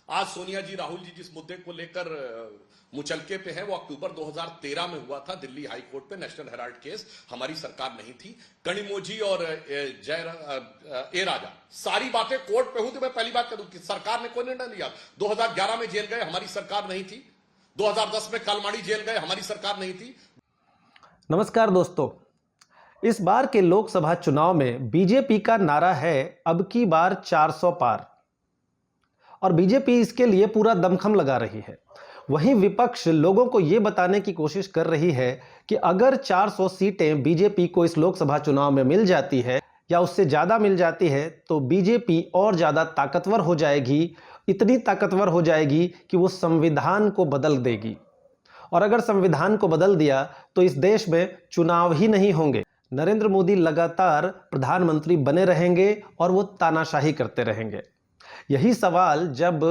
आज सोनिया जी राहुल जी जिस मुद्दे को लेकर मुचलके पे है वो अक्टूबर 2013 में हुआ था दिल्ली हाई कोर्ट पे नेशनल हेराल्ड केस। हमारी सरकार नहीं थी। कनिमोझी और ए राजा सारी बातें कोर्ट पे हुई। तो मैं पहली बात करूं कि सरकार ने कोई निर्णय लिया। 2011 में जेल गए, हमारी सरकार नहीं थी। 2010 में कालमाड़ी जेल गए, हमारी सरकार नहीं थी। नमस्कार दोस्तों, इस बार के लोकसभा चुनाव में बीजेपी का नारा है अब की बार 400 पार, और बीजेपी इसके लिए पूरा दमखम लगा रही है। वहीं विपक्ष लोगों को यह बताने की कोशिश कर रही है कि अगर 400 सीटें बीजेपी को इस लोकसभा चुनाव में मिल जाती है या उससे ज्यादा मिल जाती है तो बीजेपी और ज्यादा ताकतवर हो जाएगी, इतनी ताकतवर हो जाएगी कि वो संविधान को बदल देगी। और अगर संविधान को बदल दिया तो इस देश में चुनाव ही नहीं होंगे। नरेंद्र मोदी लगातार प्रधानमंत्री बने रहेंगे और वो तानाशाही करते रहेंगे। यही सवाल जब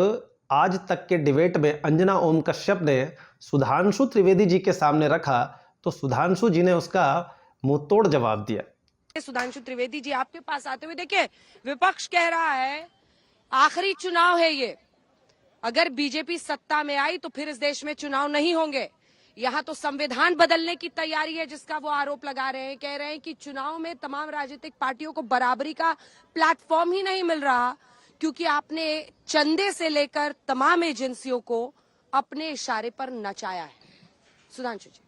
आज तक के डिबेट में अंजना ओम कश्यप ने सुधांशु त्रिवेदी जी के सामने रखा तो सुधांशु जी ने उसका मुंहतोड़ जवाब दिया। सुधांशु त्रिवेदी जी आपके पास आते हुए देखिए, विपक्ष कह रहा है आखिरी चुनाव है ये, अगर बीजेपी सत्ता में आई तो फिर इस देश में चुनाव नहीं होंगे। यहाँ तो संविधान बदलने की तैयारी है जिसका वो आरोप लगा रहे हैं। कह रहे हैं कि चुनाव में तमाम राजनीतिक पार्टियों को बराबरी का प्लेटफॉर्म ही नहीं मिल रहा क्योंकि आपने चंदे से लेकर तमाम एजेंसियों को अपने इशारे पर नचाया है। सुधांशु जी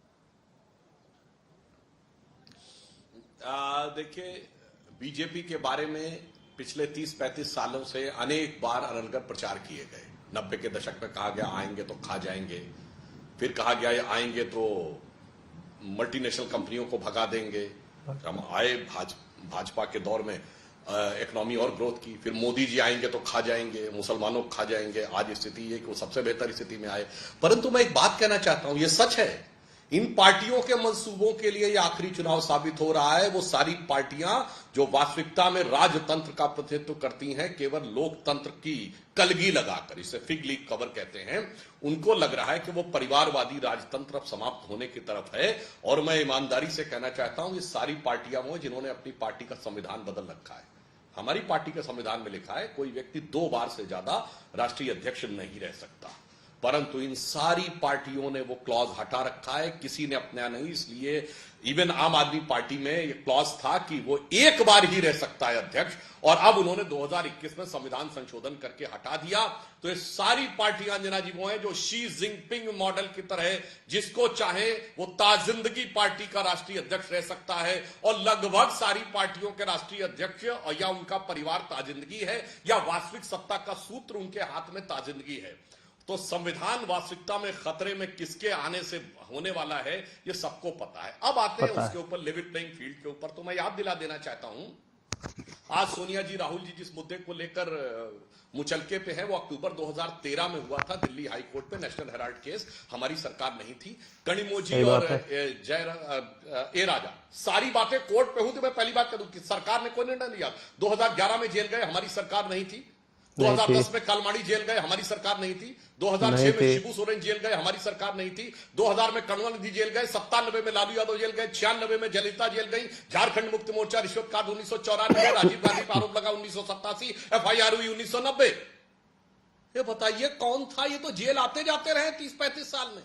देखिए, बीजेपी के बारे में पिछले 30-35 सालों से अनेक बार अनर्गल प्रचार किए गए। 90 के दशक में कहा गया आएंगे तो खा जाएंगे, फिर कहा गया आएंगे तो मल्टीनेशनल कंपनियों को भगा देंगे। हम आए भाजपा के दौर में इकोनॉमी और ग्रोथ की, फिर मोदी जी आएंगे तो खा जाएंगे, मुसलमानों को खा जाएंगे। आज स्थिति ये कि वो सबसे बेहतर स्थिति में आए। परंतु मैं एक बात कहना चाहता हूं, ये सच है, इन पार्टियों के मंसूबों के लिए यह आखिरी चुनाव साबित हो रहा है। वो सारी पार्टियां जो वास्तविकता में राजतंत्र का प्रतिनिधित्व करती हैं, केवल लोकतंत्र की कलगी लगाकर, इसे फिग लीफ कवर कहते हैं, उनको लग रहा है कि वो परिवारवादी राजतंत्र अब समाप्त होने की तरफ है। और मैं ईमानदारी से कहना चाहता हूं, ये सारी पार्टियां वो जिन्होंने अपनी पार्टी का संविधान बदल रखा है। हमारी पार्टी के संविधान में लिखा है कोई व्यक्ति 2 बार से ज्यादा राष्ट्रीय अध्यक्ष नहीं रह सकता, परंतु इन सारी पार्टियों ने वो क्लॉज हटा रखा है, किसी ने अपनाया नहीं। इसलिए इवन आम आदमी पार्टी में ये क्लॉज था कि वो 1 बार ही रह सकता है अध्यक्ष, और अब उन्होंने 2021 में संविधान संशोधन करके हटा दिया। तो ये सारी पार्टियां अंजना जी वो हैं जो शी जिनपिंग मॉडल की तरह जिसको चाहे वो ताजिंदगी पार्टी का राष्ट्रीय अध्यक्ष रह सकता है, और लगभग सारी पार्टियों के राष्ट्रीय अध्यक्ष या उनका परिवार ताजिंदगी है या वास्तविक सत्ता का सूत्र उनके हाथ में ताजिंदगी है। तो संविधान वास्तविकता में खतरे में किसके आने से होने वाला है ये सबको पता है। अब आते हैं उसके ऊपर लेवल प्लेइंग फील्ड के ऊपर। तो मैं याद दिला देना चाहता हूं, आज सोनिया जी राहुल जी जिस मुद्दे को लेकर मुचलके पे है वो अक्टूबर 2013 में हुआ था दिल्ली हाई कोर्ट पे नेशनल हेराल्ड केस। हमारी सरकार नहीं थी। कनिमोझी और ए राजा सारी बातें कोर्ट पे हुई। तो मैं पहली बात करूं कि सरकार ने कोई निर्णय लिया। 2011 में जेल गए, हमारी सरकार नहीं थी। 2010 में कालमाड़ी जेल गए, हमारी सरकार नहीं थी। 2006 में शिबू सोरेन जेल गए, हमारी सरकार नहीं थी। 2000 में करुणानिधि जेल गए, 97 में लालू यादव जेल गए, 96 में जयललिता जेल गई, झारखंड मुक्ति मोर्चा रिश्वत कांड 1994, राजीव गांधी पर आरोप लगा 1987, FIR हुई 1990। ये बताइए कौन था? ये तो जेल आते जाते रहे 30-35 साल में,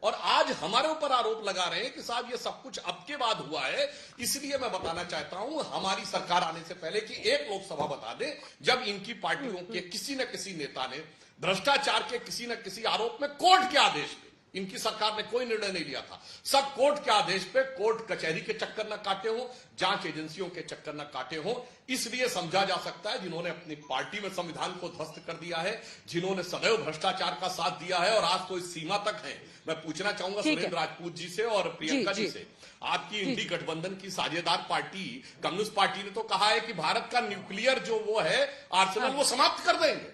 और आज हमारे ऊपर आरोप लगा रहे हैं कि साहब ये सब कुछ अब के बाद हुआ है। इसलिए मैं बताना चाहता हूं, हमारी सरकार आने से पहले कि एक लोकसभा बता दे जब इनकी पार्टियों के किसी न किसी नेता ने भ्रष्टाचार के किसी न किसी आरोप में कोर्ट के आदेश पे, इनकी सरकार ने कोई निर्णय नहीं लिया था, सब कोर्ट के आदेश पे, कोर्ट कचहरी के चक्कर न काटे हो, जांच एजेंसियों के चक्कर न काटे हो। इसलिए समझा जा सकता है जिन्होंने अपनी पार्टी में संविधान को ध्वस्त कर दिया है, जिन्होंने सदैव भ्रष्टाचार का साथ दिया है और आज तो इस सीमा तक है। मैं पूछना चाहूंगा सुरेंद्र राजपूत जी से और प्रियंका जी से, आपकी इंडी गठबंधन की साझेदार पार्टी कम्युनिस्ट पार्टी ने तो कहा है कि भारत का न्यूक्लियर जो वो है आर्सेनल वो समाप्त कर देंगे।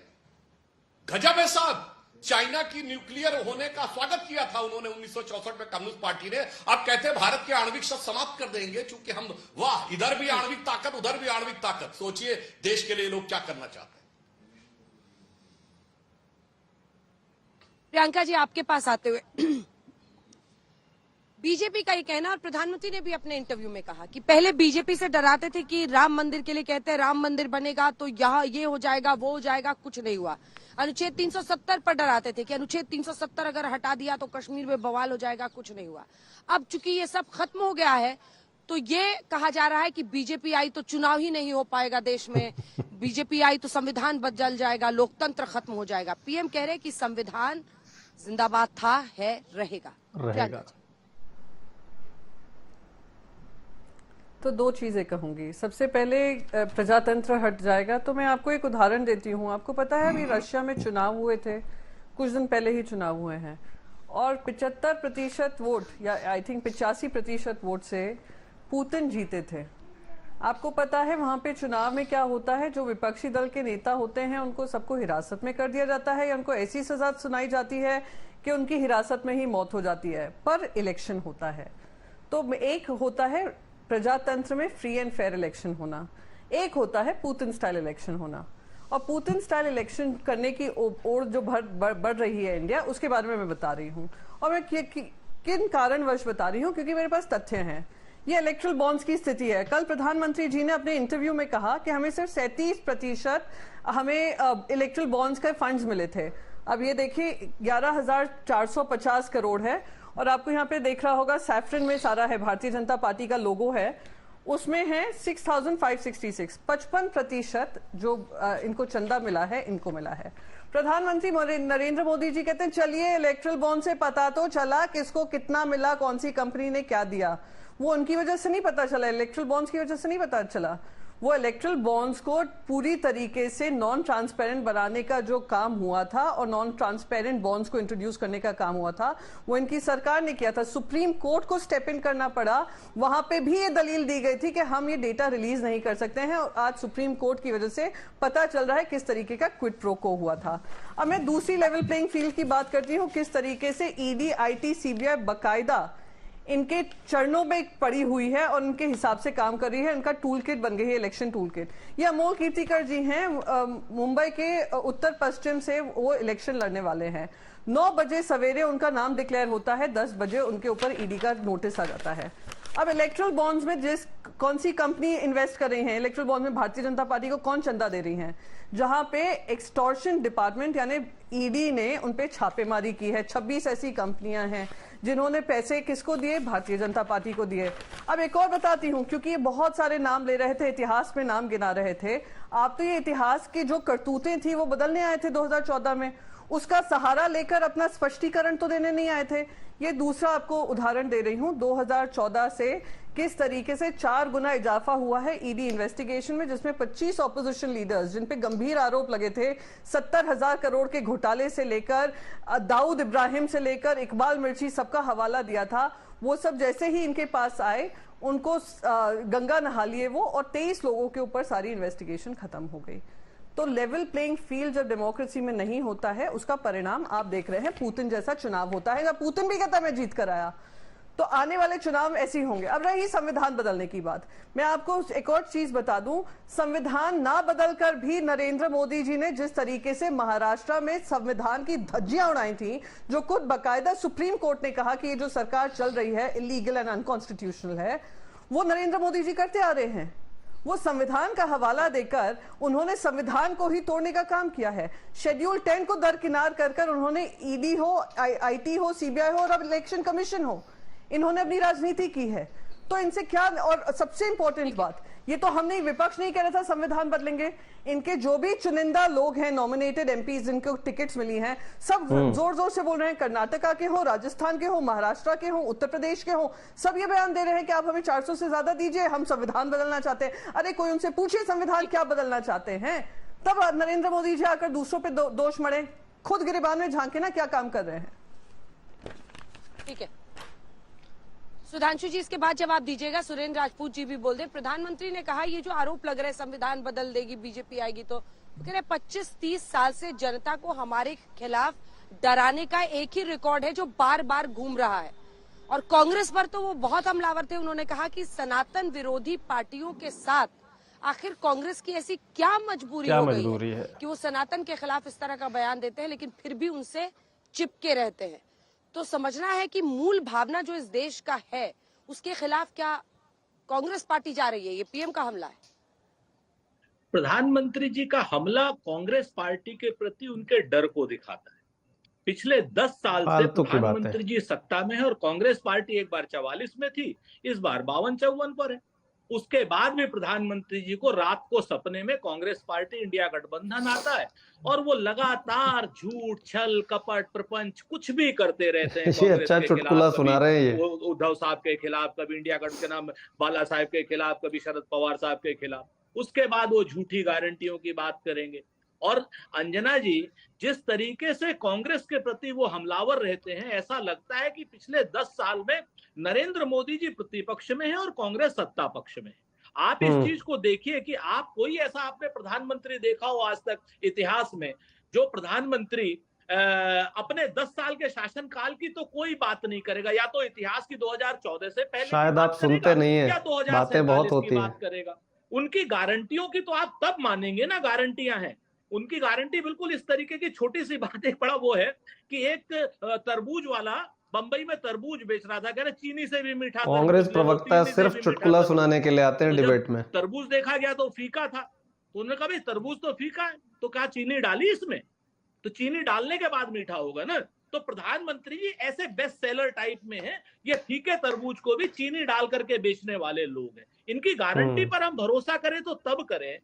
गजब है साहब, चाइना की न्यूक्लियर होने का स्वागत किया था उन्होंने 1964 में कम्युनिस्ट पार्टी ने। अब कहते हैं भारत के आणविक शस्त्र समाप्त कर देंगे क्योंकि हम, वाह, इधर भी आणविक ताकत उधर भी आणविक ताकत। सोचिए देश के लिए लोग क्या करना चाहते हैं। प्रियंका जी आपके पास आते हुए, बीजेपी का ये कहना, और प्रधानमंत्री ने भी अपने इंटरव्यू में कहा कि पहले बीजेपी से डराते थे कि राम मंदिर के लिए कहते हैं राम मंदिर बनेगा तो यहाँ ये हो जाएगा वो हो जाएगा, कुछ नहीं हुआ। अनुच्छेद 370 पर डराते थे कि अनुच्छेद 370 अगर हटा दिया तो कश्मीर में बवाल हो जाएगा, कुछ नहीं हुआ। अब चूंकि ये सब खत्म हो गया है तो ये कहा जा रहा है कि बीजेपी आई तो चुनाव ही नहीं हो पाएगा देश में, बीजेपी आई तो संविधान बदल जाएगा, लोकतंत्र खत्म हो जाएगा। पीएम कह रहे हैं कि संविधान जिंदाबाद था, है, रहेगा। तो दो चीजें कहूंगी। सबसे पहले प्रजातंत्र हट जाएगा, तो मैं आपको एक उदाहरण देती हूँ। आपको पता है अभी रशिया में चुनाव हुए थे, कुछ दिन पहले ही चुनाव हुए हैं, और 75% वोट या आई थिंक 85% वोट से पुतिन जीते थे। आपको पता है वहां पे चुनाव में क्या होता है, जो विपक्षी दल के नेता होते हैं उनको सबको हिरासत में कर दिया जाता है या उनको ऐसी सजा सुनाई जाती है कि उनकी हिरासत में ही मौत हो जाती है, पर इलेक्शन होता है। तो एक होता है प्रजातंत्र में फ्री एंड फेयर इलेक्शन होना, एक होता है पुतिन स्टाइल इलेक्शन होना। और पुतिन स्टाइल इलेक्शन करने की ओर जो बढ़ रही है इंडिया, उसके बारे में मैं बता रही हूँ। और मैं किन कारणवश बता रही हूँ, क्योंकि मेरे पास तथ्य हैं। ये इलेक्ट्रल बॉन्ड्स की स्थिति है। कल प्रधानमंत्री जी ने अपने इंटरव्यू में कहा कि हमें सिर्फ 37% हमें इलेक्ट्रल बॉन्ड्स के फंड्स मिले थे। अब ये देखिए 11,450 करोड़ है, और आपको यहाँ पे देख रहा होगा सैफरन में सारा है, भारतीय जनता पार्टी का लोगो है, उसमें है 6,566, 55% जो इनको चंदा मिला है, इनको मिला है। प्रधानमंत्री नरेंद्र मोदी जी कहते हैं चलिए इलेक्ट्रल बॉन्ड से पता तो चला किसको कितना मिला, कौन सी कंपनी ने क्या दिया। वो उनकी वजह से नहीं पता चला, इलेक्ट्रल बॉन्ड्स की वजह से नहीं पता चला। वो इलेक्ट्रल बॉन्ड्स को पूरी तरीके से नॉन ट्रांसपेरेंट बनाने का जो काम हुआ था और नॉन ट्रांसपेरेंट बॉन्ड्स को इंट्रोड्यूस करने का काम हुआ था, वो इनकी सरकार ने किया था। सुप्रीम कोर्ट को स्टेप इन करना पड़ा, वहां पे भी ये दलील दी गई थी कि हम ये डेटा रिलीज नहीं कर सकते हैं, और आज सुप्रीम कोर्ट की वजह से पता चल रहा है किस तरीके का क्विड प्रो को हुआ था। अब मैं दूसरी लेवल प्लेइंग फील्ड की बात करती हूँ, किस तरीके से ईडी, आईटी, सीबीआई बकायदा इनके चरणों में पड़ी हुई है और उनके हिसाब से काम कर रही है। इनका टूल किट बन गई है इलेक्शन टूल किट। ये अमोल कीर्तिकर जी हैं, मुंबई के उत्तर पश्चिम से वो इलेक्शन लड़ने वाले हैं। 9 बजे सवेरे उनका नाम डिक्लेयर होता है, 10 बजे उनके ऊपर ईडी का नोटिस आ जाता है। अब इलेक्ट्रल बॉन्ड्स में कौन सी कंपनी इन्वेस्ट कर रही है, इलेक्ट्रल बॉन्ड में भारतीय जनता पार्टी को कौन चंदा दे रही है, जहां पे एक्सटॉर्शन डिपार्टमेंट यानी ईडी ने उन पे छापेमारी की है। 26 ऐसी कंपनियां हैं जिन्होंने पैसे किसको दिए, भारतीय जनता पार्टी को दिए। अब एक और बताती हूं, क्योंकि ये बहुत सारे नाम ले रहे थे, इतिहास में नाम गिना रहे थे आप, तो ये इतिहास की जो करतूतें थी वो बदलने आए थे 2014 में, उसका सहारा लेकर अपना स्पष्टीकरण तो देने नहीं आए थे। ये दूसरा आपको उदाहरण दे रही हूं, 2014 से किस तरीके से 4 गुना इजाफा हुआ है ईडी इन्वेस्टिगेशन में, जिसमें 25 ऑपोजिशन लीडर्स जिन पे गंभीर आरोप लगे थे, 70,000 करोड़ के घोटाले से लेकर दाऊद इब्राहिम से लेकर इकबाल मिर्ची, सबका हवाला दिया था। वो सब जैसे ही इनके पास आए उनको गंगा नहा लिए वो, और 23 लोगों के ऊपर सारी इन्वेस्टिगेशन खत्म हो गई। तो लेवल प्लेइंग फील्ड जब डेमोक्रेसी में नहीं होता है, उसका परिणाम आप देख रहे हैं, पुतिन जैसा चुनाव होता है। पुतिन भी कहता मैं जीत कर आया, तो आने वाले चुनाव ऐसे ही होंगे। अब रही संविधान बदलने की बात, मैं आपको एक और चीज बता दूं, संविधान ना बदलकर भी नरेंद्र मोदी जी ने जिस तरीके से महाराष्ट्र में संविधान की धज्जियां उड़ाई थी, जो खुद बाकायदा सुप्रीम कोर्ट ने कहा कि ये जो सरकार चल रही है इलीगल एंड अनकॉन्स्टिट्यूशनल है, वो नरेंद्र मोदी जी करते आ रहे हैं। वो संविधान का हवाला देकर उन्होंने संविधान को ही तोड़ने का काम किया है। शेड्यूल 10 को दरकिनार कर उन्होंने ईडी हो, आईटी हो, सीबीआई हो और अब इलेक्शन कमीशन हो, इन्होंने अपनी राजनीति की है। तो इनसे क्या, और सबसे इंपॉर्टेंट बात, ये तो हमने विपक्ष नहीं कह रहा था संविधान बदलेंगे, इनके जो भी चुनिंदा लोग हैं, नॉमिनेटेड एमपीज जिनको टिकट्स मिली हैं, सब जोर जोर से बोल रहे हैं, कर्नाटका के हो, राजस्थान के हो, महाराष्ट्र के हो, उत्तर प्रदेश के हो, सब ये बयान दे रहे हैं कि आप हमें 400 से ज्यादा दीजिए, हम संविधान बदलना चाहते हैं। अरे कोई उनसे पूछिए संविधान क्या बदलना चाहते हैं, तब नरेंद्र मोदी जी आकर दूसरों पे दोष मढ़े, खुद गिरेबान में झांके ना क्या काम कर रहे हैं। ठीक है सुधांशु जी, इसके बाद जवाब दीजिएगा। सुरेंद्र राजपूत जी भी बोल दे, प्रधानमंत्री ने कहा ये जो आरोप लग रहे हैं संविधान बदल देगी बीजेपी आएगी, तो कह रहे 25-30 साल से जनता को हमारे खिलाफ डराने का एक ही रिकॉर्ड है जो बार बार घूम रहा है, और कांग्रेस पर तो वो बहुत हमलावर थे। उन्होंने कहा कि सनातन विरोधी पार्टियों के साथ आखिर कांग्रेस की ऐसी क्या मजबूरी हो गई है कि वो सनातन के खिलाफ इस तरह का बयान देते हैं लेकिन फिर भी उनसे चिपके रहते हैं। तो समझना है कि मूल भावना जो इस देश का है उसके खिलाफ क्या कांग्रेस पार्टी जा रही है? ये पीएम का हमला है। प्रधानमंत्री जी का हमला कांग्रेस पार्टी के प्रति उनके डर को दिखाता है। पिछले 10 साल से फालतू की बात है। प्रधानमंत्री जी सत्ता में है और कांग्रेस पार्टी एक बार 44 में थी, इस बार 52-54 पर है। उसके बाद भी प्रधानमंत्री जी को रात को सपने में कांग्रेस पार्टी इंडिया गठबंधन आता है और वो लगातार झूठ, छल, कपट, प्रपंच कुछ भी करते रहते हैं। ये अच्छा चुटकुला सुना रहे हैं ये। उद्धव साहब के खिलाफ, कभी इंडिया गठ के नाम बाला साहब के खिलाफ, कभी शरद पवार साहब के खिलाफ। उसके बाद वो झूठी गारंटियों की बात करेंगे। और अंजना जी, जिस तरीके से कांग्रेस के प्रति वो हमलावर रहते हैं, ऐसा लगता है कि पिछले 10 साल में नरेंद्र मोदी जी प्रतिपक्ष में है और कांग्रेस सत्ता पक्ष में है। आप इस चीज को देखिए कि आप कोई ऐसा आपने प्रधानमंत्री देखा हो आज तक इतिहास में, जो प्रधानमंत्री अपने 10 साल के शासनकाल की तो कोई बात नहीं करेगा, या तो इतिहास की 2014 से पहले शायद आप सुनते नहीं है, या 2047 बातें बहुत होती की हैं। बात करेगा। उनकी गारंटियों की तो आप तब मानेंगे ना, गारंटियां हैं उनकी। गारंटी बिल्कुल इस तरीके की छोटी सी बात, एक बड़ा वो है कि एक तरबूज वाला बंबई में तरबूज बेच रहा था, कह रहे चीनी से भी मीठा। कांग्रेस प्रवक्ता सिर्फ चुटकुला सुनाने के लिए आते हैं डिबेट में। तरबूज देखा गया तो फीका था, तो उन्होंने कहा भाई तरबूज तो फीका है, तो क्या चीनी डाली इसमें? तो चीनी डालने के बाद मीठा होगा ना। तो प्रधानमंत्री जी ऐसे बेस्ट सेलर टाइप में है, ये फीके तरबूज को भी चीनी डाल करके बेचने वाले लोग हैं। इनकी गारंटी पर हम भरोसा करें तो तब करें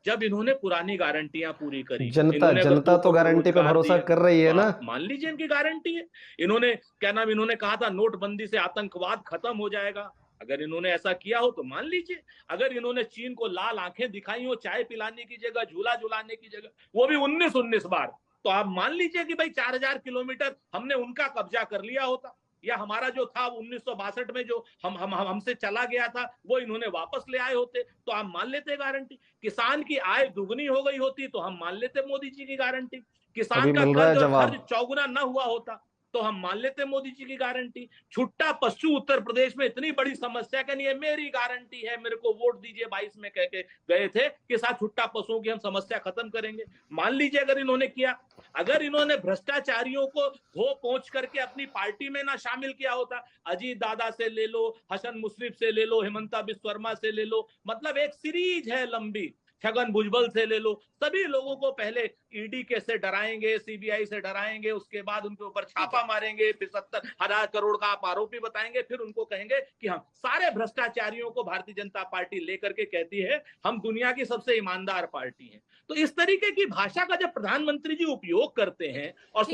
जब इन्होंने पुरानी गारंटियां पूरी करी। जनता तो गारंटी पे भरोसा कर रही है ना। मान लीजिए इनकी गारंटी है। इन्होंने इन्होंने कहा था नोटबंदी से आतंकवाद खत्म हो जाएगा। अगर इन्होंने ऐसा किया हो तो मान लीजिए। अगर इन्होंने चीन को लाल आंखें दिखाई हो, चाय पिलाने की जगह झूला झुलाने की जगह, वो भी 19 बार, तो आप मान लीजिए कि भाई 4000 किलोमीटर हमने उनका कब्जा कर लिया होता, या हमारा जो था 1962 में जो हमसे चला गया था वो इन्होंने वापस ले आए होते, तो हम मान लेते गारंटी। किसान की आय दुगनी हो गई होती तो हम मान लेते मोदी जी की गारंटी। किसान का कर्ज चौगुना न हुआ होता तो हम मान लेते मोदी जी की गारंटी। छुट्टा पशु उत्तर प्रदेश में इतनी बड़ी समस्या कि नहीं, ये मेरी गारंटी है, मेरे को वोट दीजिए 22 में कह के गए थे कि साथ छुट्टा पशुओं की हम समस्या खत्म करेंगे। मान लीजिए अगर इन्होंने किया। अगर इन्होंने भ्रष्टाचारियों को धो पहुंच करके अपनी पार्टी में ना शामिल किया होता, अजीत दादा से ले लो, हसन मुश्रीफ से ले लो, हेमंता बिस्वा शर्मा से ले लो, मतलब एक सीरीज है लंबी, छगन भुजबल से ले लो, सभी लोगों को पहले ईडी के से डराएंगे, सीबीआई से डराएंगे, उसके बाद उनके ऊपर छापा मारेंगे, 75,000 करोड़ का आप आरोपी बताएंगे, फिर उनको कहेंगे कि हम सारे भ्रष्टाचारियों को भारतीय जनता पार्टी लेकर के कहती है हम दुनिया की सबसे ईमानदार पार्टी है। तो इस तरीके की भाषा का जब प्रधानमंत्री जी उपयोग करते हैं और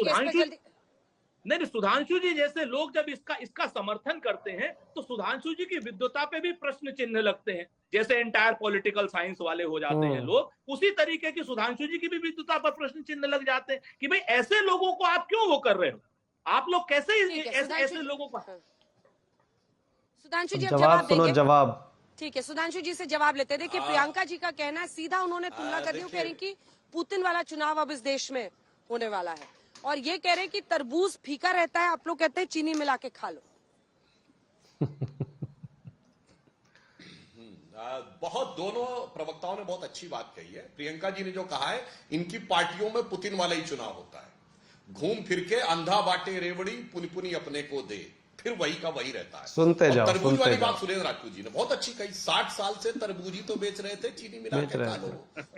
सुधांशु जी जैसे लोग जब इसका समर्थन करते हैं तो सुधांशु जी की विद्वता पे भी प्रश्न चिन्ह लगते हैं। जैसे एंटायर पॉलिटिकल साइंस वाले हो जाते हैं लोग, उसी तरीके की सुधांशु जी की भी विद्वता पर प्रश्न चिन्ह लग जाते हैं कि भाई ऐसे लोगों को आप क्यों वो कर रहे हो, आप लोग कैसे ऐसे लोगों को। सुधांशु जी जवाब सुनो, जवाब ठीक है, सुधांशु जी से जवाब लेते। देखिए प्रियंका जी का कहना है, सीधा उन्होंने तुलना कर दी, कह रही कि पुतिन वाला चुनाव अब इस देश में होने वाला है, और ये कह रहे हैं कि तरबूज फीका रहता है, आप लोग कहते हैं चीनी मिला के खा लो। बहुत दोनों प्रवक्ताओं ने बहुत अच्छी बात कही है। प्रियंका जी ने जो कहा है, इनकी पार्टियों में पुतिन वाला ही चुनाव होता है, घूम फिर के अंधा बाटे रेवड़ी पुनी पुनी अपने को दे, फिर वही का वही रहता है। सुनते जाओ, तरबूज वाली बात सुरेंद्र राजपूत जी ने बहुत अच्छी कही। 60 साल से तरबूजी तो बेच रहे थे, चीनी मिला के खा लो।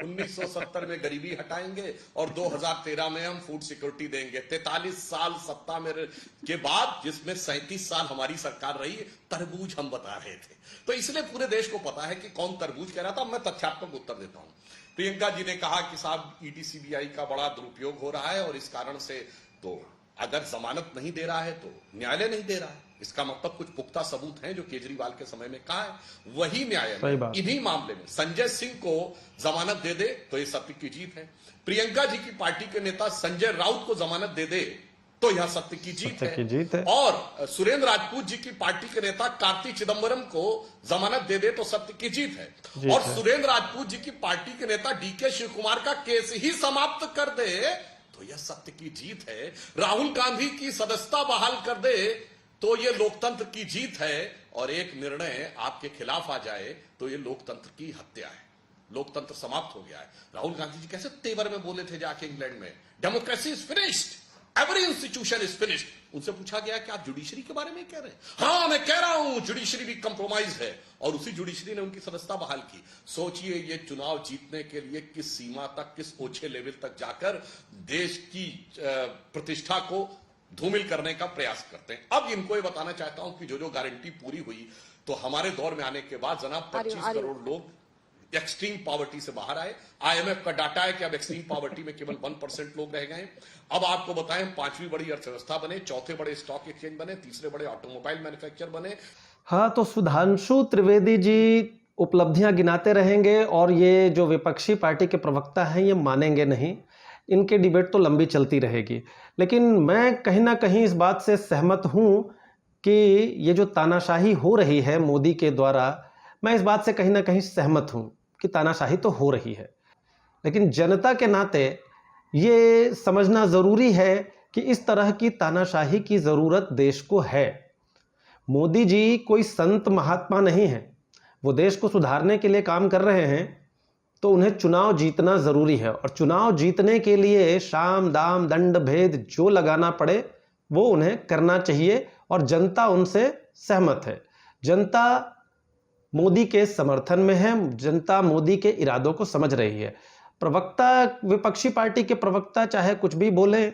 1970 में गरीबी हटाएंगे और 2013 में हम फूड सिक्योरिटी देंगे। 43 साल सत्ता में के बाद, जिसमें 37 साल हमारी सरकार रही, तरबूज हम बता रहे थे। तो इसलिए पूरे देश को पता है कि कौन तरबूज कह रहा था। मैं तथ्यात्मक उत्तर देता हूं। प्रियंका जी ने कहा कि साहब ईडी सीबीआई का बड़ा दुरुपयोग हो रहा है और इस कारण से तो अगर जमानत नहीं दे रहा है तो न्यायालय नहीं दे रहा है, इसका मतलब कुछ पुख्ता सबूत हैं जो केजरीवाल के समय में कहा है। वही न्यायालय इन्हीं मामले में संजय सिंह को जमानत दे दे तो ये सत्य की जीत है। प्रियंका जी की पार्टी के नेता संजय राउत को जमानत दे दे तो यह सत्य की जीत है। और सुरेंद्र राजपूत जी की पार्टी के नेता कार्ति चिदंबरम को जमानत दे दे तो सत्य की जीत है। और सुरेंद्र राजपूत जी की पार्टी के नेता डीके शिव कुमार का केस ही समाप्त कर दे तो यह सत्य की जीत है। राहुल गांधी की सदस्यता बहाल कर दे तो यह लोकतंत्र की जीत है। और एक निर्णय आपके खिलाफ आ जाए तो यह लोकतंत्र की हत्या है, लोकतंत्र समाप्त हो गया है। राहुल गांधी जी कैसे तेवर में बोले थे जाके इंग्लैंड में, democracy is finished, every institution is finished. उनसे पूछा गया कि आप जुडिशरी के बारे में कह रहे हैं? हाँ, मैं कह रहा हूं जुडिशरी भी कंप्रोमाइज है, और उसी जुडिशरी ने उनकी सदस्यता बहाल की। सोचिए ये चुनाव जीतने के लिए किस सीमा तक, किस ओछे लेवल तक जाकर देश की प्रतिष्ठा को धूमिल करने का प्रयास करते हैं। अब इनको ये बताना चाहता हूं कि जो जो गारंटी पूरी हुई, तो हमारे दौर में आने के बाद जनाब 25 करोड़ लोग एक्सट्रीम पॉवर्टी से बाहर आए। आईएमएफ का डाटा है कि अब एक्सट्रीम पॉवर्टी में केवल 1% लोग रह गए। अब आपको बताएं, 5वीं बड़ी अर्थव्यवस्था बने, 4थे बड़े स्टॉक एक्सचेंज बने, 3रे बड़े ऑटोमोबाइल मैन्युफैक्चर बने। हाँ, तो सुधांशु त्रिवेदी जी उपलब्धियां गिनाते रहेंगे और ये जो विपक्षी पार्टी के प्रवक्ता हैं ये मानेंगे नहीं। इनके डिबेट तो लंबी चलती रहेगी, लेकिन मैं कहीं ना कहीं इस बात से सहमत हूं कि ये जो तानाशाही हो रही है मोदी के द्वारा, मैं इस बात से कहीं ना कहीं सहमत हूं कि तानाशाही तो हो रही है, लेकिन जनता के नाते ये समझना ज़रूरी है कि इस तरह की तानाशाही की ज़रूरत देश को है। मोदी जी कोई संत महात्मा नहीं है, वो देश को सुधारने के लिए काम कर रहे हैं, तो उन्हें चुनाव जीतना ज़रूरी है। और चुनाव जीतने के लिए साम दाम दंड भेद जो लगाना पड़े वो उन्हें करना चाहिए, और जनता उनसे सहमत है। जनता मोदी के समर्थन में है, जनता मोदी के इरादों को समझ रही है। प्रवक्ता, विपक्षी पार्टी के प्रवक्ता चाहे कुछ भी बोले,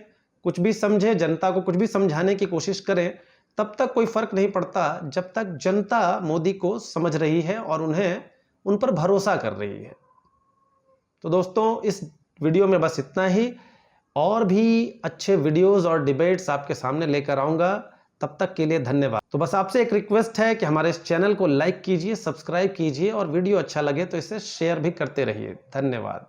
कुछ भी समझे, जनता को कुछ भी समझाने की कोशिश करें, तब तक कोई फर्क नहीं पड़ता जब तक जनता मोदी को समझ रही है और उन पर भरोसा कर रही है। तो दोस्तों, इस वीडियो में बस इतना ही। और भी अच्छे वीडियोस और डिबेट्स आपके सामने लेकर आऊँगा। तब तक के लिए धन्यवाद। तो बस आपसे एक रिक्वेस्ट है कि हमारे इस चैनल को लाइक कीजिए, सब्सक्राइब कीजिए, और वीडियो अच्छा लगे तो इसे शेयर भी करते रहिए। धन्यवाद।